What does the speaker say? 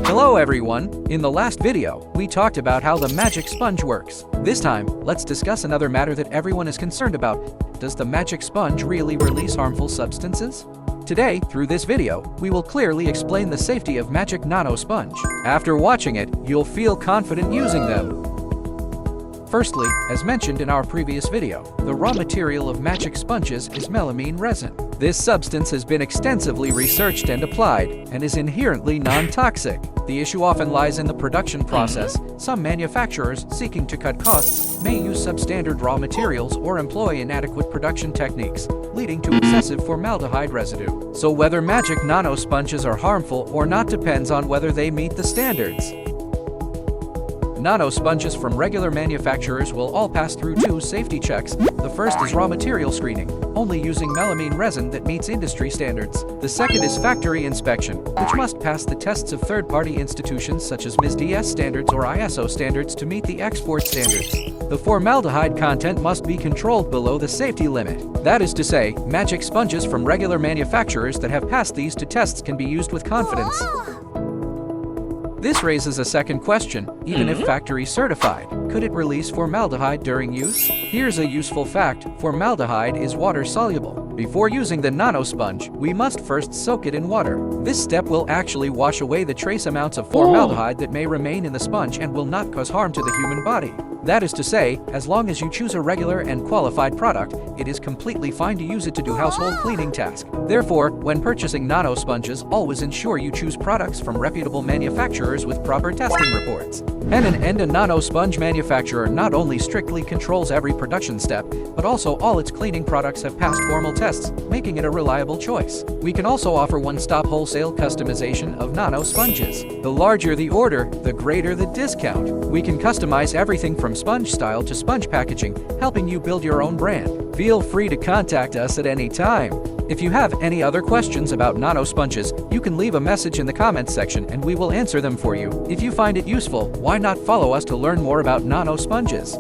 Hello everyone! In the last video, we talked about how the magic sponge works. This time, let's discuss another matter that everyone is concerned about. Does the magic sponge really release harmful substances? Today, through this video, we will clearly explain the safety of Magic Nano Sponge. After watching it, you'll feel confident using them. Firstly, as mentioned in our previous video, the raw material of magic sponges is melamine resin. This substance has been extensively researched and applied, and is inherently non-toxic. The issue often lies in the production process. Some manufacturers, seeking to cut costs, may use substandard raw materials or employ inadequate production techniques, leading to excessive formaldehyde residue. So whether magic nano sponges are harmful or not depends on whether they meet the standards. Nano sponges from regular manufacturers will all pass through two safety checks. The first is raw material screening, only using melamine resin that meets industry standards. The second is factory inspection, which must pass the tests of third-party institutions such as MIS-DS standards or ISO standards to meet the export standards. The formaldehyde content must be controlled below the safety limit. That is to say, magic sponges from regular manufacturers that have passed these two tests can be used with confidence. This raises a second question: even if factory certified, could it release formaldehyde during use? Here's a useful fact: formaldehyde is water soluble. Before using the nano sponge, we must first soak it in water. This step will actually wash away the trace amounts of formaldehyde that may remain in the sponge and will not cause harm to the human body. That is to say, as long as you choose a regular and qualified product, it is completely fine to use it to do household cleaning tasks. Therefore, when purchasing nano sponges, always ensure you choose products from reputable manufacturers with proper testing reports. And an Enda-nano sponge manufacturer not only strictly controls every production step, but also all its cleaning products have passed formal tests, making it a reliable choice. We can also offer one-stop wholesale customization of nano sponges. The larger the order, the greater the discount. We can customize everything from sponge style to sponge packaging, helping you build your own brand. Feel free to contact us at any time. If you have any other questions about nano sponges, you can leave a message in the comments section and we will answer them for you. If you find it useful, why not follow us to learn more about nano sponges?